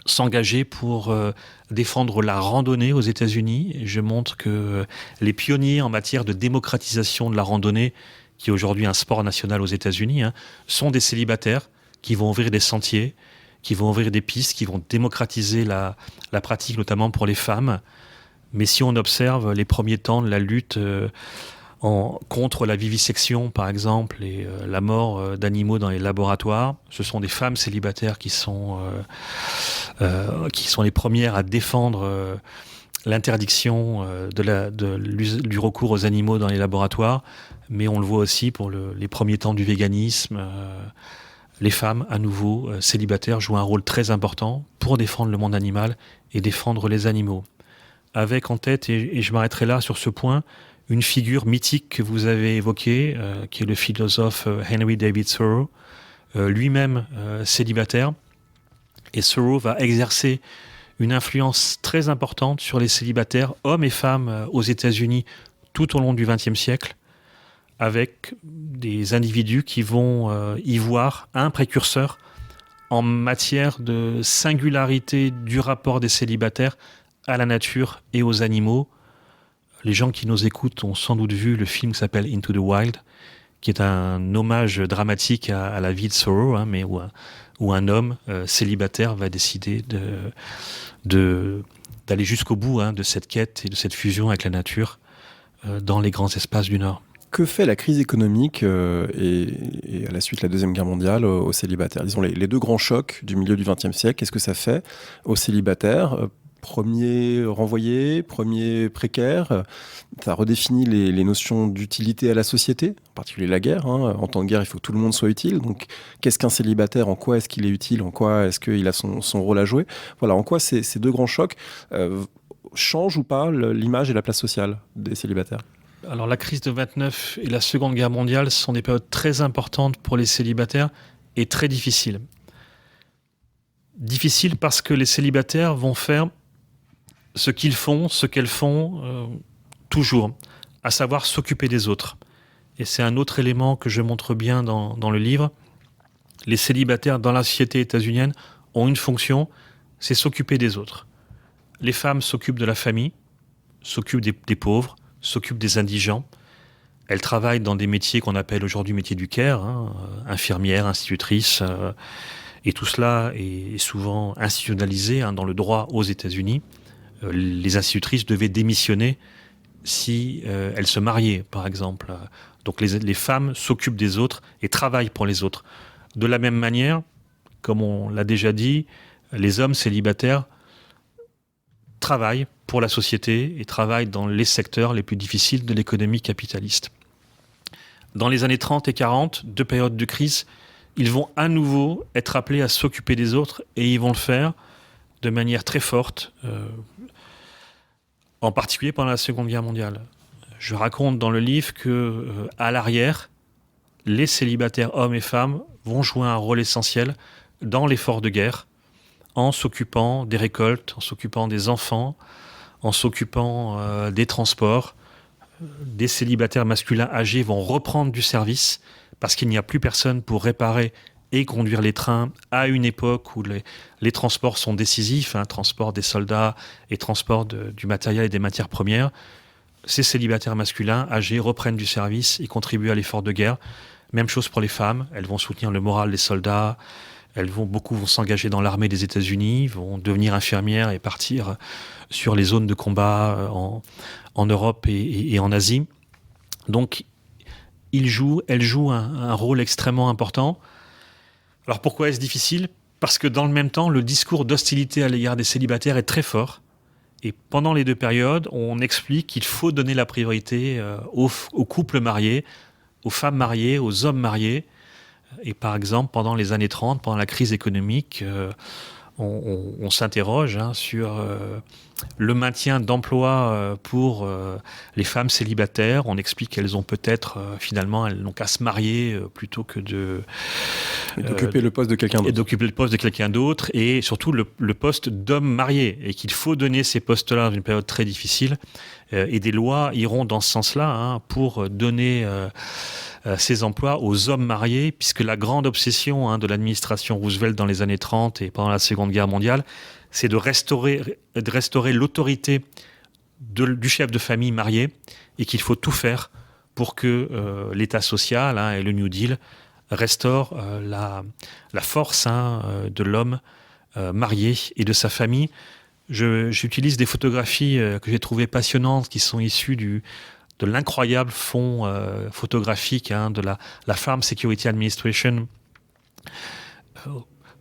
B: s'engager pour défendre la randonnée aux États-Unis. Et je montre que les pionniers en matière de démocratisation de la randonnée, qui est aujourd'hui un sport national aux États-Unis, sont des célibataires qui vont ouvrir des sentiers, qui vont ouvrir des pistes, qui vont démocratiser la pratique, notamment pour les femmes. Mais si on observe les premiers temps de la lutte contre la vivisection, par exemple, et la mort d'animaux dans les laboratoires, ce sont des femmes célibataires qui sont les premières à défendre l'interdiction du recours aux animaux dans les laboratoires. Mais on le voit aussi pour les premiers temps du véganisme. Les femmes, à nouveau, célibataires, jouent un rôle très important pour défendre le monde animal et défendre les animaux. Avec en tête, et je m'arrêterai là sur ce point, une figure mythique que vous avez évoquée, qui est le philosophe Henry David Thoreau, lui-même célibataire. Et Thoreau va exercer une influence très importante sur les célibataires, hommes et femmes, aux États-Unis tout au long du XXe siècle, avec des individus qui vont y voir un précurseur en matière de singularité du rapport des célibataires à la nature et aux animaux. Les gens qui nous écoutent ont sans doute vu le film qui s'appelle Into the Wild, qui est un hommage dramatique à la vie de Thoreau, mais où un homme célibataire va décider d'aller jusqu'au bout de cette quête et de cette fusion avec la nature dans les grands espaces du Nord.
A: Que fait la crise économique et à la suite de la Deuxième Guerre mondiale aux célibataires ? Disons les deux grands chocs du milieu du XXe siècle, qu'est-ce que ça fait aux célibataires ? Premier renvoyé, premier précaire, ça redéfinit les notions d'utilité à la société, en particulier la guerre. En temps de guerre, il faut que tout le monde soit utile. Donc, qu'est-ce qu'un célibataire ? En quoi est-ce qu'il est utile ? En quoi est-ce qu'il a son rôle à jouer ? Voilà, en quoi ces deux grands chocs changent ou pas l'image et la place sociale des célibataires ?
B: Alors, la crise de 29 et la Seconde Guerre mondiale sont des périodes très importantes pour les célibataires et très difficiles. Difficiles parce que les célibataires vont faire ce qu'ils font, ce qu'elles font toujours, à savoir s'occuper des autres. Et c'est un autre élément que je montre bien dans le livre. Les célibataires dans la société états-unienne ont une fonction, c'est s'occuper des autres. Les femmes s'occupent de la famille, s'occupent des pauvres, s'occupent des indigents. Elles travaillent dans des métiers qu'on appelle aujourd'hui métiers du care, infirmières, institutrices, et tout cela est souvent institutionnalisé dans le droit aux États-Unis. Les institutrices devaient démissionner si elles se mariaient, par exemple. Donc les femmes s'occupent des autres et travaillent pour les autres. De la même manière, comme on l'a déjà dit, les hommes célibataires travaillent pour la société et travaillent dans les secteurs les plus difficiles de l'économie capitaliste. Dans les années 30 et 40, deux périodes de crise, ils vont à nouveau être appelés à s'occuper des autres et ils vont le faire de manière très forte, en particulier pendant la Seconde Guerre mondiale. Je raconte dans le livre que, à l'arrière, les célibataires hommes et femmes vont jouer un rôle essentiel dans l'effort de guerre, en s'occupant des récoltes, en s'occupant des enfants, en s'occupant des transports. Des célibataires masculins âgés vont reprendre du service parce qu'il n'y a plus personne pour réparer et conduire les trains à une époque où les transports sont décisifs, transport des soldats et transport du matériel et des matières premières. Ces célibataires masculins âgés reprennent du service et contribuent à l'effort de guerre. Même chose pour les femmes, elles vont soutenir le moral des soldats, beaucoup vont s'engager dans l'armée des États-Unis, vont devenir infirmières et partir sur les zones de combat en Europe et en Asie. Donc, elles jouent un rôle extrêmement important. Alors pourquoi est-ce difficile ? Parce que dans le même temps, le discours d'hostilité à l'égard des célibataires est très fort. Et pendant les deux périodes, on explique qu'il faut donner la priorité aux couples mariés, aux femmes mariées, aux hommes mariés. Et par exemple, pendant les années 30, pendant la crise économique, on s'interroge sur le maintien d'emplois pour les femmes célibataires. On explique qu'elles ont peut-être, finalement, elles n'ont qu'à se marier plutôt que
A: d'occuper le poste de quelqu'un d'autre.
B: Et d'occuper le poste de quelqu'un d'autre, et surtout le poste d'homme marié, et qu'il faut donner ces postes-là dans une période très difficile. Et des lois iront dans ce sens-là pour donner ces emplois aux hommes mariés, puisque la grande obsession de l'administration Roosevelt dans les années 30 et pendant la Seconde Guerre mondiale, c'est de restaurer l'autorité du chef de famille marié, et qu'il faut tout faire pour que l'État social et le New Deal restaurent la force de l'homme marié et de sa famille. J'utilise des photographies que j'ai trouvées passionnantes, qui sont issues de l'incroyable fonds photographique de la Farm Security Administration,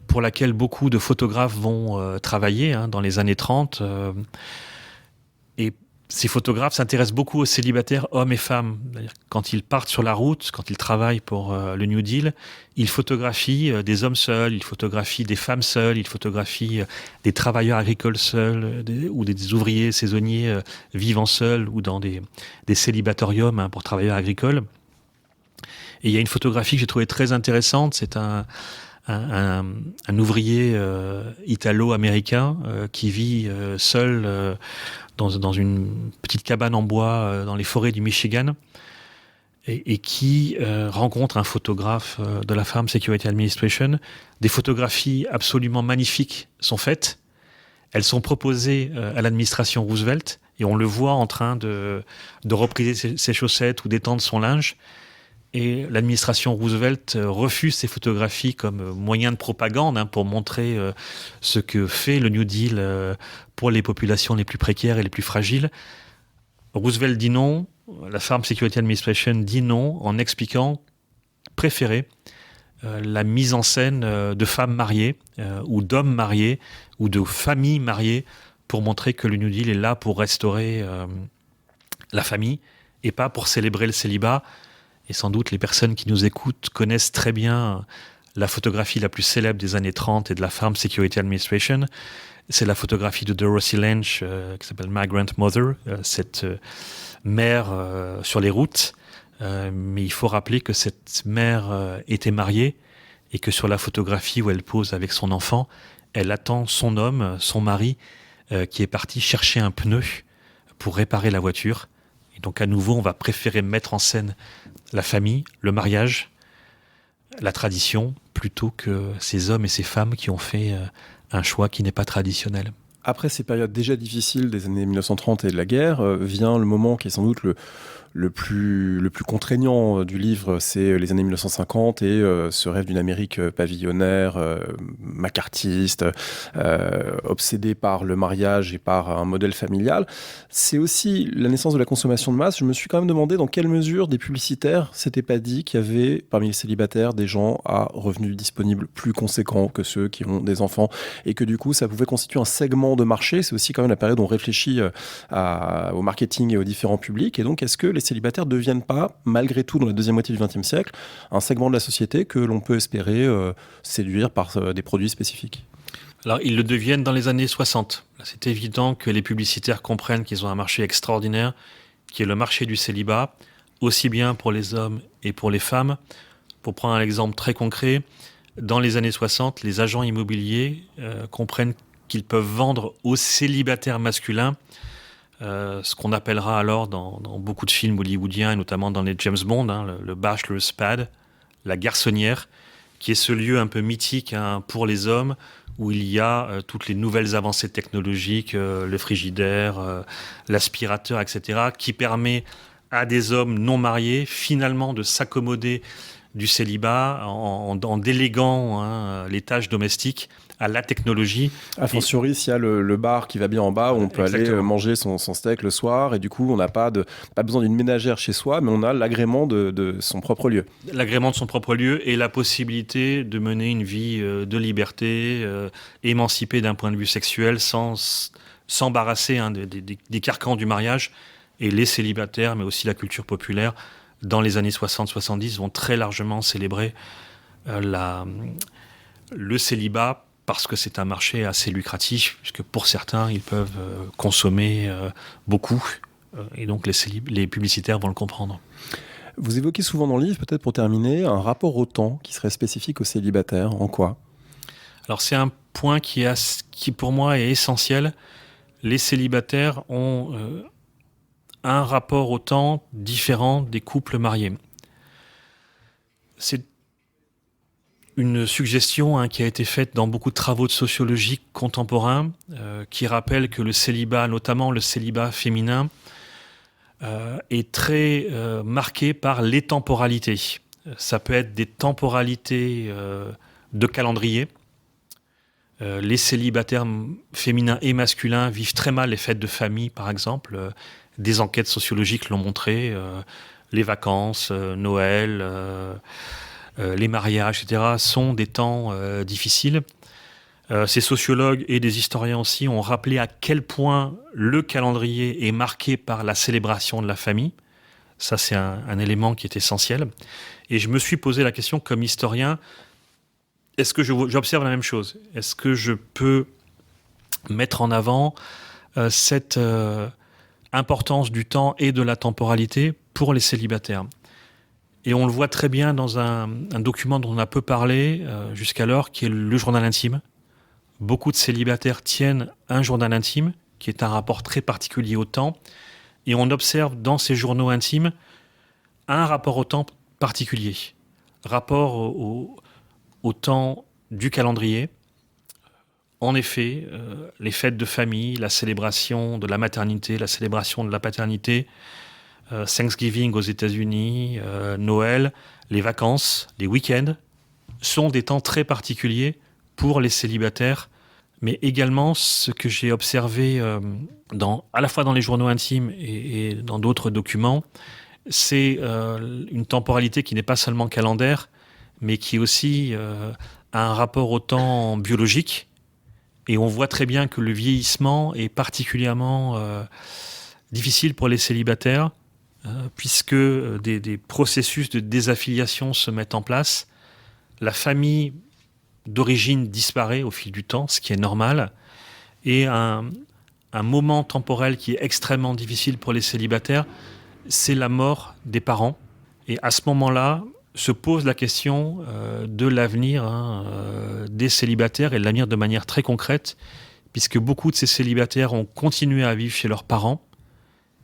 B: pour laquelle beaucoup de photographes vont travailler dans les années 30. Et ces photographes s'intéressent beaucoup aux célibataires hommes et femmes. Quand ils partent sur la route, quand ils travaillent pour le New Deal, ils photographient des hommes seuls, ils photographient des femmes seules, ils photographient des travailleurs agricoles seuls, ou des ouvriers saisonniers vivant seuls, ou dans des célibatoriums pour travailleurs agricoles. Et il y a une photographie que j'ai trouvée très intéressante, c'est un ouvrier italo-américain qui vit seul dans une petite cabane en bois dans les forêts du Michigan, et qui rencontre un photographe de la Farm Security Administration. Des photographies absolument magnifiques sont faites. Elles sont proposées à l'administration Roosevelt, et on le voit en train de repriser ses chaussettes ou d'étendre son linge. Et l'administration Roosevelt refuse ces photographies comme moyen de propagande pour montrer ce que fait le New Deal pour les populations les plus précaires et les plus fragiles. Roosevelt dit non, la Farm Security Administration dit non, en expliquant préférer la mise en scène de femmes mariées ou d'hommes mariés ou de familles mariées, pour montrer que le New Deal est là pour restaurer la famille et pas pour célébrer le célibat. Et sans doute les personnes qui nous écoutent connaissent très bien la photographie la plus célèbre des années 30 et de la Farm Security Administration. C'est la photographie de Dorothy Lynch, qui s'appelle Migrant Mother, cette mère sur les routes. Mais il faut rappeler que cette mère était mariée, et que sur la photographie où elle pose avec son enfant, elle attend son homme, son mari, qui est parti chercher un pneu pour réparer la voiture. Et donc à nouveau, on va préférer mettre en scène la famille, le mariage, la tradition, plutôt que ces hommes et ces femmes qui ont fait un choix qui n'est pas traditionnel.
A: Après ces périodes déjà difficiles des années 1930 et de la guerre, vient le moment qui est sans doute le plus contraignant du livre, c'est les années 1950 et ce rêve d'une Amérique pavillonnaire, macartiste, obsédée par le mariage et par un modèle familial. C'est aussi la naissance de la consommation de masse. Je me suis quand même demandé dans quelle mesure des publicitaires s'étaient pas dit qu'il y avait parmi les célibataires des gens à revenus disponibles plus conséquents que ceux qui ont des enfants et que du coup ça pouvait constituer un segment de marché. C'est aussi quand même la période où on réfléchit au marketing et aux différents publics. Et donc est-ce que les célibataires ne deviennent pas, malgré tout, dans la deuxième moitié du XXe siècle, un segment de la société que l'on peut espérer séduire par des produits spécifiques?
B: Alors, ils le deviennent dans les années 60. Là, c'est évident que les publicitaires comprennent qu'ils ont un marché extraordinaire, qui est le marché du célibat, aussi bien pour les hommes et pour les femmes. Pour prendre un exemple très concret, dans les années 60, les agents immobiliers comprennent qu'ils peuvent vendre aux célibataires masculins ce qu'on appellera alors dans beaucoup de films hollywoodiens, et notamment dans les James Bond, le bachelor's pad, la garçonnière, qui est ce lieu un peu mythique pour les hommes, où il y a toutes les nouvelles avancées technologiques, le frigidaire, l'aspirateur, etc., qui permet à des hommes non mariés, finalement, de s'accommoder du célibat en déléguant les tâches domestiques à la technologie.
A: A fortiori, s'il y a le bar qui va bien en bas, où on peut aller manger son steak le soir, et du coup, on n'a pas besoin d'une ménagère chez soi, mais on a l'agrément de son propre lieu.
B: L'agrément de son propre lieu et la possibilité de mener une vie de liberté, émancipée d'un point de vue sexuel, sans s'embarrasser des carcans du mariage. Et les célibataires, mais aussi la culture populaire, dans les années 60-70, vont très largement célébrer le célibat, parce que c'est un marché assez lucratif, puisque pour certains, ils peuvent consommer beaucoup, et donc les publicitaires vont le comprendre.
A: Vous évoquez souvent dans le livre, peut-être pour terminer, un rapport au temps qui serait spécifique aux célibataires. En quoi ?
B: Alors c'est un point qui pour moi est essentiel. Les célibataires ont un rapport au temps différent des couples mariés. C'est une suggestion qui a été faite dans beaucoup de travaux de sociologie contemporains qui rappelle que le célibat, notamment le célibat féminin, est très marqué par les temporalités. Ça peut être des temporalités de calendrier. Les célibataires féminins et masculins vivent très mal les fêtes de famille, par exemple. Des enquêtes sociologiques l'ont montré. Les vacances, Noël... les mariages, etc., sont des temps difficiles. Ces sociologues et des historiens aussi ont rappelé à quel point le calendrier est marqué par la célébration de la famille. Ça, c'est un élément qui est essentiel. Et je me suis posé la question, comme historien, est-ce que j'observe la même chose ? Est-ce que je peux mettre en avant cette importance du temps et de la temporalité pour les célibataires ? Et on le voit très bien dans un document dont on a peu parlé jusqu'alors, qui est le journal intime. Beaucoup de célibataires tiennent un journal intime, qui est un rapport très particulier au temps. Et on observe dans ces journaux intimes un rapport au temps particulier. Rapport au temps du calendrier. En effet, les fêtes de famille, la célébration de la maternité, la célébration de la paternité, Thanksgiving aux États-Unis, Noël, les vacances, les week-ends sont des temps très particuliers pour les célibataires, mais également ce que j'ai observé à la fois dans les journaux intimes et dans d'autres documents, c'est une temporalité qui n'est pas seulement calendaire, mais qui aussi a un rapport au temps biologique. Et on voit très bien que le vieillissement est particulièrement difficile pour les célibataires, puisque des processus de désaffiliation se mettent en place. La famille d'origine disparaît au fil du temps, ce qui est normal. Et un moment temporel qui est extrêmement difficile pour les célibataires, c'est la mort des parents. Et à ce moment-là, se pose la question de l'avenir des célibataires et de l'avenir de manière très concrète, puisque beaucoup de ces célibataires ont continué à vivre chez leurs parents.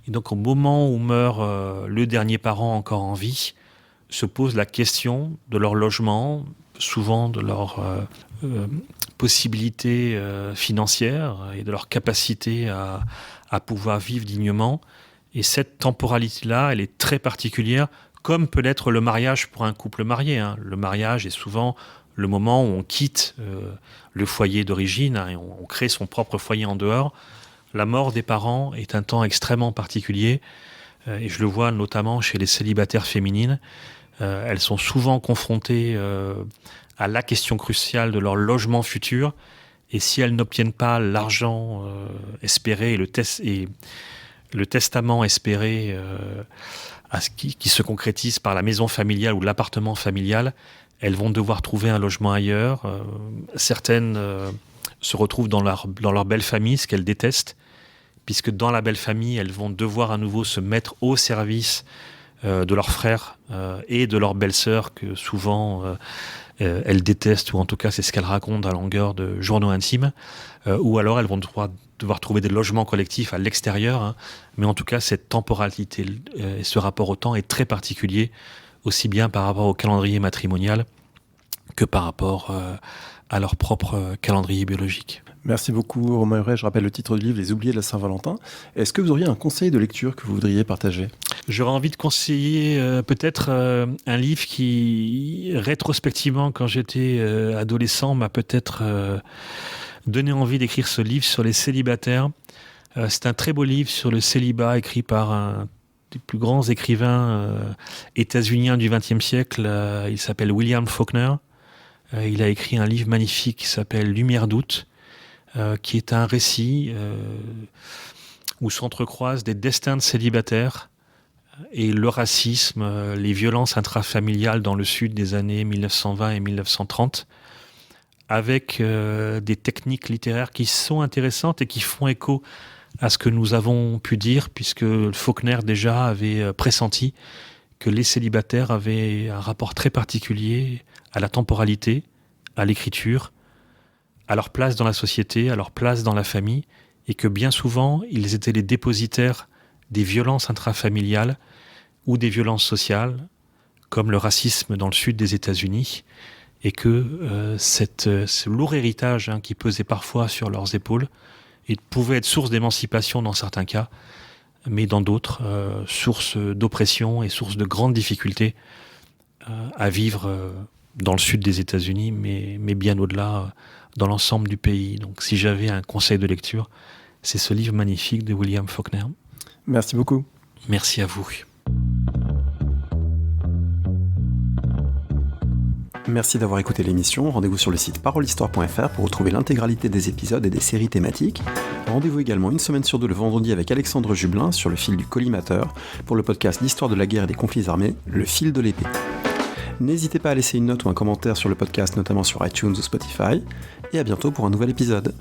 B: Et donc au moment où meurt le dernier parent encore en vie, se pose la question de leur logement, souvent de leur possibilités financières et de leur capacité à pouvoir vivre dignement. Et cette temporalité-là, elle est très particulière, comme peut l'être le mariage pour un couple marié. Le mariage est souvent le moment où on quitte le foyer d'origine et on crée son propre foyer en dehors. La mort des parents est un temps extrêmement particulier et je le vois notamment chez les célibataires féminines. Elles sont souvent confrontées à la question cruciale de leur logement futur et si elles n'obtiennent pas l'argent espéré et le testament espéré qui se concrétise par la maison familiale ou l'appartement familial, elles vont devoir trouver un logement ailleurs. Certaines se retrouvent dans leur belle famille, ce qu'elles détestent, puisque dans la belle famille, elles vont devoir à nouveau se mettre au service de leurs frères et de leurs belles-sœurs que souvent elles détestent, ou en tout cas c'est ce qu'elles racontent à longueur de journaux intimes, ou alors elles vont devoir trouver des logements collectifs à l'extérieur, mais en tout cas cette temporalité et ce rapport au temps est très particulier, aussi bien par rapport au calendrier matrimonial que par rapport à leur propre calendrier biologique.
A: Merci beaucoup Romain Huret. Je rappelle le titre du livre, Les oubliés de la Saint-Valentin. Est-ce que vous auriez un conseil de lecture que vous voudriez partager ?
B: J'aurais envie de conseiller peut-être un livre qui, rétrospectivement, quand j'étais adolescent, m'a peut-être donné envie d'écrire ce livre sur les célibataires. C'est un très beau livre sur le célibat écrit par un des plus grands écrivains états-uniens du XXe siècle. Il s'appelle William Faulkner. Il a écrit un livre magnifique qui s'appelle Lumière d'août, qui est un récit où s'entrecroisent des destins de célibataires et le racisme, les violences intrafamiliales dans le sud des années 1920 et 1930, avec des techniques littéraires qui sont intéressantes et qui font écho à ce que nous avons pu dire, puisque Faulkner déjà avait pressenti que les célibataires avaient un rapport très particulier à la temporalité, à l'écriture, à leur place dans la société, à leur place dans la famille, et que bien souvent, ils étaient les dépositaires des violences intrafamiliales ou des violences sociales, comme le racisme dans le sud des États-Unis, et que ce lourd héritage qui pesait parfois sur leurs épaules et pouvait être source d'émancipation dans certains cas, mais dans d'autres, source d'oppression et source de grandes difficultés à vivre dans le sud des États-Unis, mais bien au-delà, dans l'ensemble du pays. Donc si j'avais un conseil de lecture, c'est ce livre magnifique de William Faulkner.
A: Merci beaucoup.
B: Merci à vous.
A: Merci d'avoir écouté l'émission. Rendez-vous sur le site parolehistoire.fr pour retrouver l'intégralité des épisodes et des séries thématiques. Rendez-vous également une semaine sur deux le vendredi avec Alexandre Jublin sur le fil du collimateur pour le podcast d'histoire de la guerre et des conflits armés, Le fil de l'épée. N'hésitez pas à laisser une note ou un commentaire sur le podcast, notamment sur iTunes ou Spotify. Et à bientôt pour un nouvel épisode.